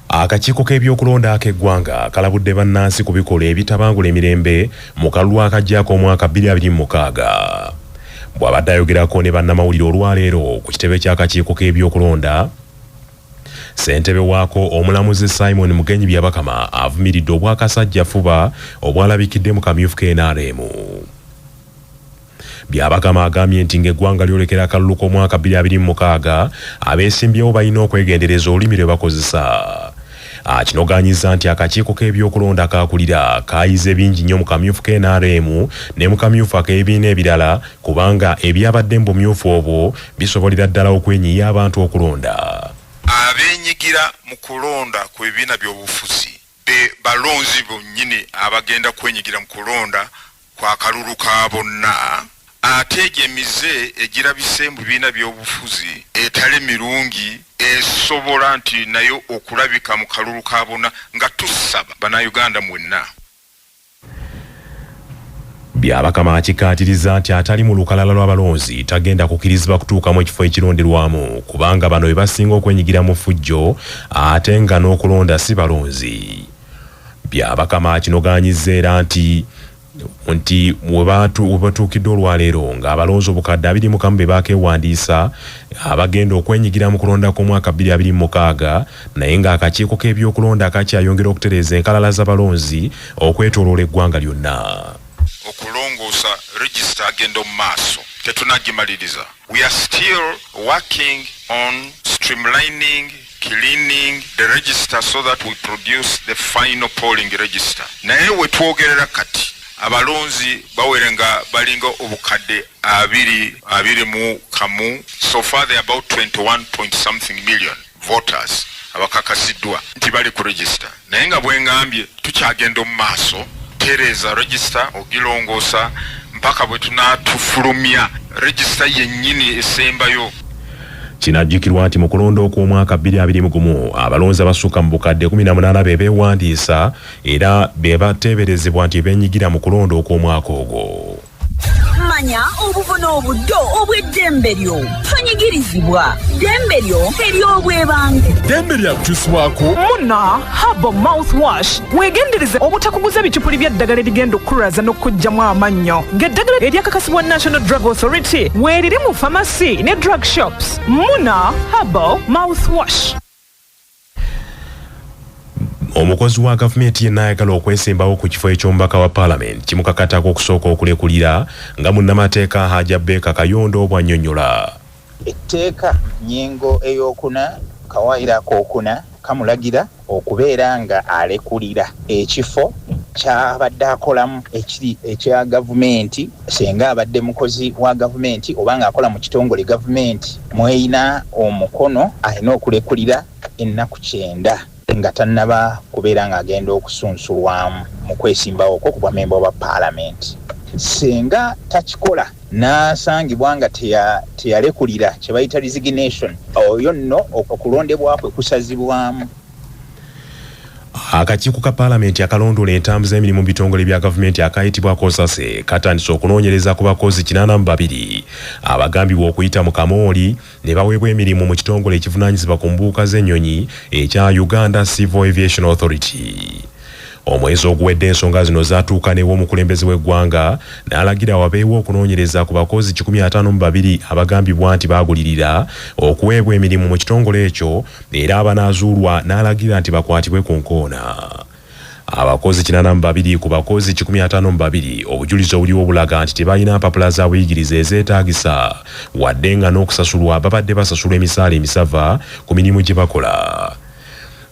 Akakiiko k'ebyokulonda ak'eggwanga kalabudde bannansi ku bikola ebitabangula emirembe mu kalulu akajjaako omwaka 2026. Bw'abadde ayogerako ne bannamawulire olwaleero ku kitebe ky'akakiiko k'ebyokulonda, ssentebe waako omulamuzi Simon Mugenyi Byabakama avumiridde obwakasajjafuba obwalabikidde mu kamyufu k'NRM. Byabakama agambye nti ng'eggwanga lyolekera akalulu k'omwaka 2026 abeesimbyewo balina okwegendereza olulimi lwe bakozesa. Akinogaanyiza nti akakiiko k'ebyokulonda akakulira kaayize bingi nnyo mu kamyufu k'NRM ne mu kamyufu ak'ebibiina ebirala kubanga ebyabadde mu bumyufu obwo bisobolera ddala okwenyiya abantu okulonda. Abenyigira mu kulonda ku bibiina by'obufuzi be balonzi bonnyini abagenda kwenyigira mu kulonda kwa kalulu ka bonna. Ateegemize egirabise mu bibiina by'obufuzi etale mirungi esobola nti nayo okulabika mu kalulu ka bonna nga tusaba bannayuganda mwenna. Byabakama akikaatiriza nti atali mu lukalala lw'abalonzi tagenda kukkirizibwa kutuukamu ekifo ekironderwamu kubanga bano be basinga okwenyigira mu ffujjo ate nga n'okulonda si balonzi. Byabakama akinogaanyizza era nti we batuukidde olwaleero ng'abalonzi obukadde 21 be baakeewandiisa abagenda okwenyigira mu kulonda kw'omwaka 2026 naye ng'akakiiko k'ebyokulonda akakyayongera okutereeza enkalala z'abalonzi okwetooloola eggwanga lyonna. Okulongoosa register agenda mu maaso tetunagimaliriza. We are still working on streamlining, cleaning the register so that we produce the final polling register. Naye we twogerera kati abalonzi bawerenga balinga obukadde 21. So far they are about 21 million voters abakakasiddwa nti bali ku register. Naye nga bwengambye tukyagenda mu maaso tereza register ogilongoosa mpaka bwe tunatufulumya register yennyini esembayo. Kinajjukirwa nti mu kulonda okw'omwaka 2021 abalonzi abasukka mu bukadde 18 be beewandiisa era be bateeberezebwa nti beenyigira mu kulonda okw'omwaka ogwo. Manya obuvuna obuddo obw'eddembe lyo tonyigirizibwa. Ddembe lyo ery'obwebange. Ddembe lyakukyusibwako Muna Herbal Mouthwash weegendereze obutakuguza bicupuli by'eddagala erigenda okukulaza n'okuggyamu amannyo ng'eddagala eryakakasibwa National Drug Authority weeriri mu pharmacy ne drug shops. Muna Herbal Mouthwash. Omukozi wa gavumenti yenna ayagala okwesimbawo ku kifo eky'omubaka wa Parliament kimukakatako okusooka okulekulira nga munnamateeka Hajja Beka Kayondo bw'annyonnyola. Etteeka nnyingo ey'okuna kawaayiro akookuna kamulagira okubeera nga alekulira ekifo ky'abadde akolamu ekiri ekya gavumenti senga abadde mukozi wa gavumenti oba ng'akola mu kitongole gavumenti mweyina omukono alina okulekulira ennaku 9 nga tannaba kubeera ng'agenda okusunsulwamu mu kwesimbawo okwo ku bwamemba bwa Parliament. Senga takikola n'asangibwa nga teyalekulira kye bayita resignation oyo nno okulondebwakwe kusazibwamu. Akakiiko ka Parliament akalondoola entambuza emirimu mu bitongole bya gavumenti akayitibwa Kosase katandise okunoonyereza ku bakozi 82 abagambibwa okuyita mu kamooli ne baweebwa emirimu mu kitongole ekivunaanyizibwa ku mbuuka z'ennyonyi ekya Uganda Civil Aviation Authority. Omwezi oguwedde ensonga zino zaatuuka n'ew'omukulembeze w'eggwanga n'alagira wabeewo okunoonyereza ku bakozi 152 abagambibwa nti baagulirira okuweebwa emirimu mu kitongole ekyo era abanaazuulwa n'alagira nti bakwatibwe ku nkoona. Abakozi 82 ku bakozi 152 obujulizi obuliwo bulaga nti tebalina mpapula za buyigiriza ezeetaagisa wadde nga n'okusasulwa babadde basasulwa emisaala emisava ku mirimu gye bakola.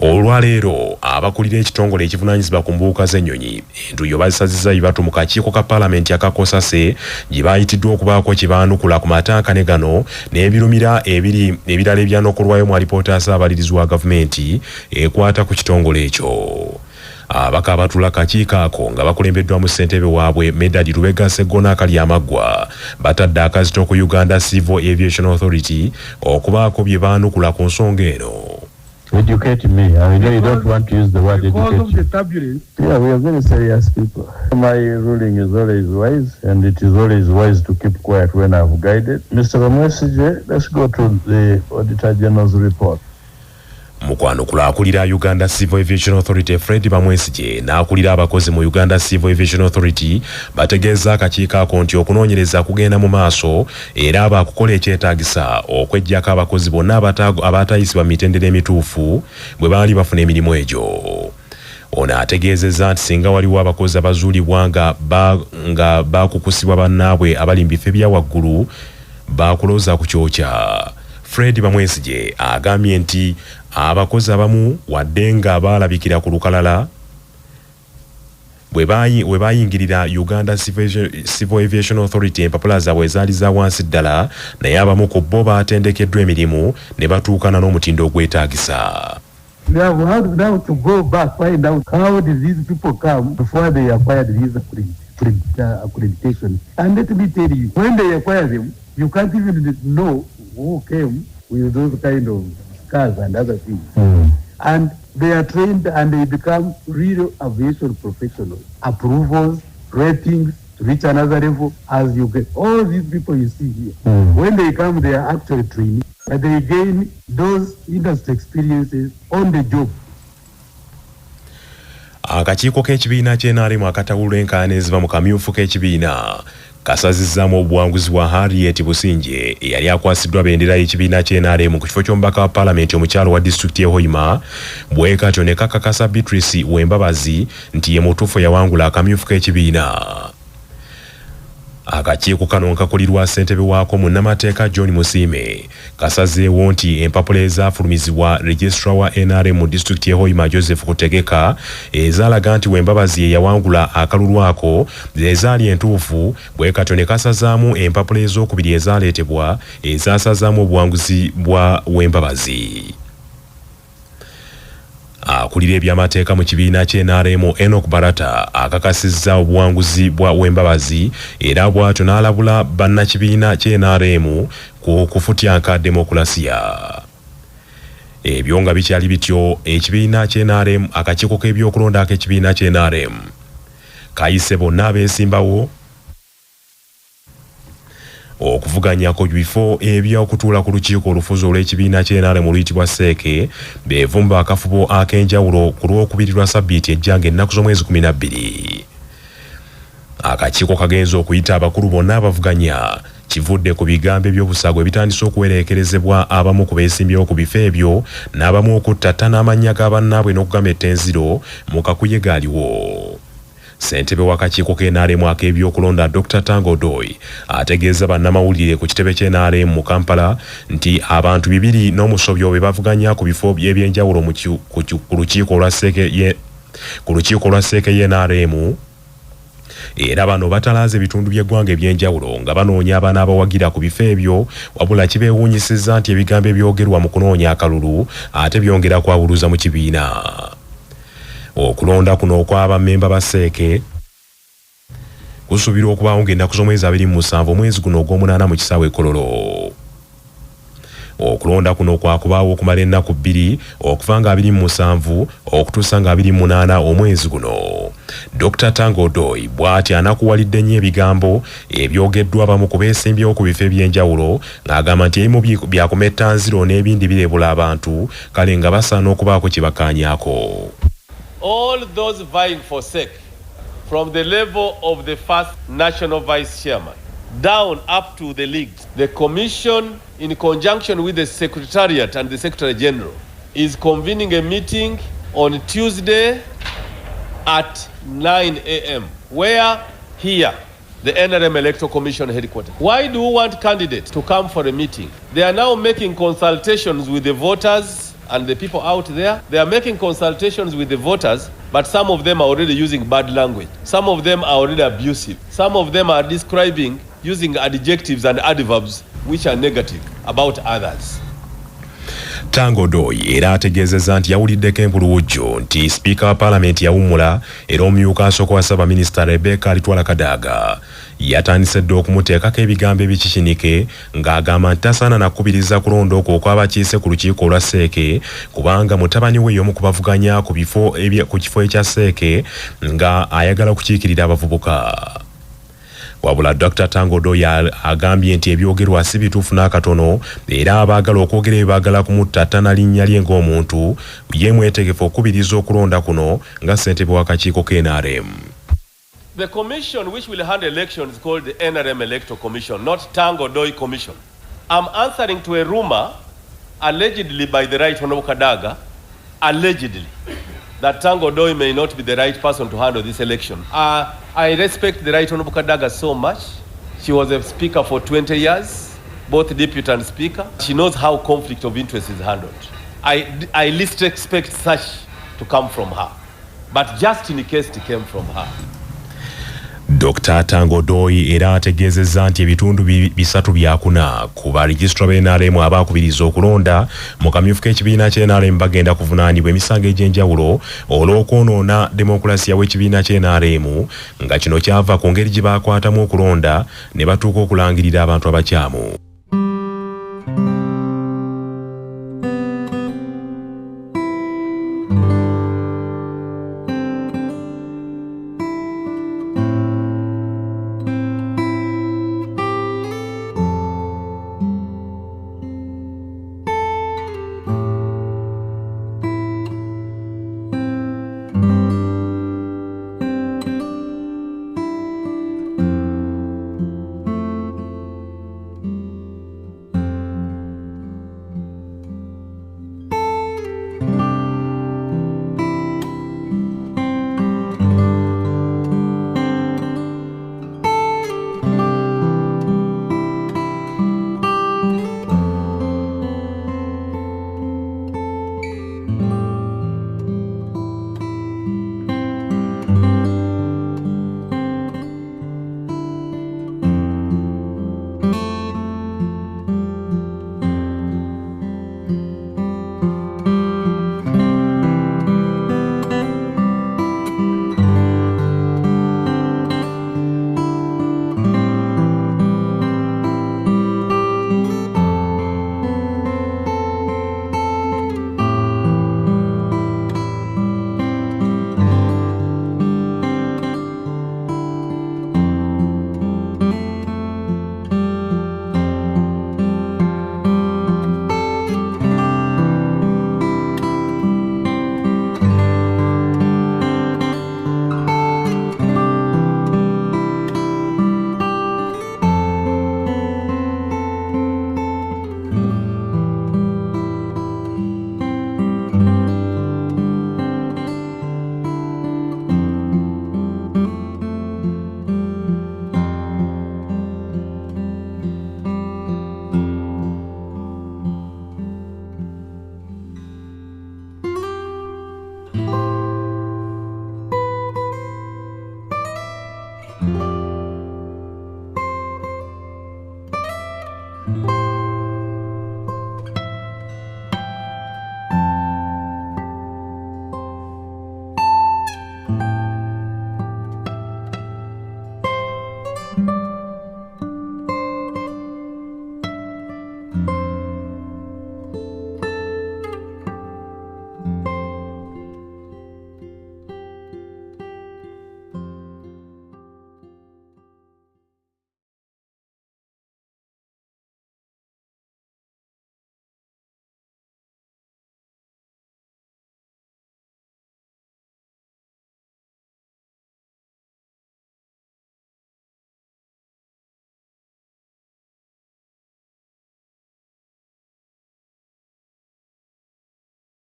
Olwaleero abakulira ekitongole ekivunaanyizibwa ku mbuuka z'ennyonyi entuuyo bazisazizza bibatu mu kakiiko ka Parliament akakosase gye baayitiddwa okubaako kye baanukula ku matankane gano n'ebirumira ebirala ebyanokolwayo mu alipoota ya Ssaabalirizi wa gavumenti ekwata ku kitongole ekyo. Abaka abatula kakiiko ako nga bakulembeddwamu ssentebe waabwe Medad Lubega Sseggona Akalyamaggwa batadde akazito ku Uganda Civil Aviation Authority okubaako bye baanukula ku nsonga eno. Educate me. I know you don't want to use the word educate. Because of the turbulence. Yeah, we are very serious people. My ruling is always wise, and it is always wise to keep quiet when I've guided. Mr. Ramwesije, let's go to the Auditor General's report. mukwano kulakulira Uganda Civil Aviation Authority Fred Bamwesige n'akulira abakozi mu Uganda Civil Aviation Authority bategeeza akakiiko ako nti okunoonyereza kugenda mu maaso era abakukola ekyetaagisa okweggyako abakozi bonna abatayisibwa mitendera emituufu bwe baali bafuna emirimu egyo. Ono ategeezezza nti singa waliwo abakozi abazuulibwa nga bakukusibwa bannaabwe abali mu bifo ebya waggulu bakuloza ku kyokya. Fred Bamwesige agambye nti abakozi abamu wadde nga baalabikira ku lukalala bwe bayingirira Uganda Civil Aviation Authority empapula zaabwe ezaali za wansi ddala naye abamu ku bo baatendekeddwa emirimu ne batuukana n'omutindo ogwetaagisa. Now to go back, find out how did these people come before they acquired these accreditation. And let me tell you, when they acquire them, you can't even know who came with those kind of cars and other things. And they are trained and they become real aviation professionals. Approvals, ratings, to reach another level as you get. All these people you see here, when they come, they are actually training. And they gain those industry experiences on the job. Akakiiko k'ekibiina ky'NRM akatawulula enkaayana eziva mu kamyufu k'ekibiina kasazizzaamu obuwanguzi bwa Harriet Businje eyali akwasiddwa bendera y'ekibiina ky'NRM ku kifo ky'omubaka wa paalamenti omukyalo wa disitulikiti y'e Hoima bwe katyo ne kakakasa Beatrice Wembabazi nti ye mutuufu yawangula akamyufu k'ekibiina. Akakiiko kano nkakulirwa ssentebe waako munnamateeka John Musiime kasazeewo nti empapula ezaafulumizibwa registrar wa NRM mu disitulikiti y'e Hoima Joseph Kutegeka ezaalaga nti Wembabazi ye yawangula akalulu ako ezaali entuufu bwe katyo ne kasazaamu empapula ez'okubiri ezaaleetebwa ezaasazaamu obuwanguzi bwa Wembabazi. Akulira ebyamateeka mu kibiina ky'NRM Enoch Barata akakasizza obuwanguzi bwa Wembabazi era bw'atyo n'alabula bannakibiina ky'NRM ku kufutyanka demokulasiya. Ebyo nga bikyali bityo ekibiina ky'NRM akakiiko k'ebyokulonda ak'ekibiina ky'NRM kayise bonna abeesimbawo okuvuganya ku bifo eby'okutuula ku lukiiko olufuzi olw'ekibiina ky'NRM oluyitibwa Seeke beevumba akafubo ak'enjawulo ku lw'okubiri lwa Ssabbiiti ejjanga ennaku z'omwezi 12. Akakiiko kagenza okuyita abakulu bonna abavuganya kivudde ku bigambo eby'obusago ebitandise okuwereekerezebwa abamu ku beesimbyewo ku bifo ebyo n'abamu okuttatta n'amannya g'abannaabwe n'okugamba ettenziro mu kakuyege aliwo. Ssentebe w'akakiiko k'NRM ak'ebyokulonda Dr. Tango Doi ategeeza bannamawulire ku kitebe ky'NRM mu Kampala nti abantu 2 n'omusobyo be bavuganya ku bifo by'ebyenjawulo ku lukiiko lwa Seeke y'NRM era bano batalaaze ebitundu by'eggwanga ebyenjawulo nga banoonya abaana abawagira ku bifo ebyo wabula kibeewuunyisizza nti ebigambo ebyogerwa mu kunoonya akalulu ate byongera kwawuluza mu kibiina. Okulonda kuno okw'aba mmemba ba Seeke kusuubirwa okubaawo ng'ennaku z'omwezi 27 omwezi guno ogw'omunaana mu kisaawe e Kololo. Okulonda kuno kwakubaawo okumala ennaku 2 okuva nga 27 okutuusa nga 28 omwezi guno. Dr. Tango Doi bw'ati anakuwalidde nnyo ebigambo ebyogeddwa abamu ku beesimbyewo ku bifo eby'enjawulo ng'agamba nti ebimu byakumetta nziro n'ebindi bireebula abantu kale nga basaana okubaako kye bakaanyaako. All those vying for SEC, from the level of the first national vice chairman down up to the leagues, the commission in conjunction with the secretariat and the secretary general is convening a meeting on Tuesday at 9 a.m. Where? Here, the NRM Electoral Commission headquarters. Why do we want candidates to come for a meeting? They are now making consultations with the voters and the people out there. They are making consultations with the voters, but some of them are already using bad language. Some of them are already abusive. Some of them are describing using adjectives and adverbs which are negative about others. Tango Doi era ategeezezza nti yawuliddeko empuluwujjo nti sipiika wa paalamenti yawummula era omumyuka asooka wa Ssaabaminisita Rebecca Alitwala Kadaga yatandise dda okumuteekako ebigambo ebikikinike ng'agamba nti tasaana nakubiriza kulonda okwo okw'abakiise ku lukiiko olwa Seeke kubanga mutabani we y'omu ku bavuganya ku kifo ekya Seeke nga ayagala okukiikirira abavubuka. wabula Dr. Tango Doi agambye nti ebyogerwa si bituufu n'akatono era abaagala okwogera ebyagala kumutta tannalinnya lye ng'omuntu ye mwetegefu okubiriza okulonda kuno nga ssentebe w'akakiiko k'NRM. The commission which will handle elections is called the NRM Electoral Commission, not Tango Doi Commission. I'm answering to a rumor allegedly by the Right Honorable Kadaga, allegedly, that Tango Doi may not be the right person to handle this election. I respect the Right Honorable Kadaga so much. She was a speaker for 20 years, both deputy and speaker. She knows how conflict of interest is handled. I least expect such to come from her, but just in case it came from her. Dr. Tango Doi era ategeezezza nti ebitundu bisatu byakuna ku baregistra b'NRM abaakubiriza okulonda mu kamyufu k'ekibiina ky'NRM bagenda kuvunaanibwa emisango egy'enjawulo olw'okwonoona demokulasiya w'ekibiina ky'NRM nga kino kyava ku ngeri gye baakwatamu okulonda ne batuuka okulangirira abantu abakyamu.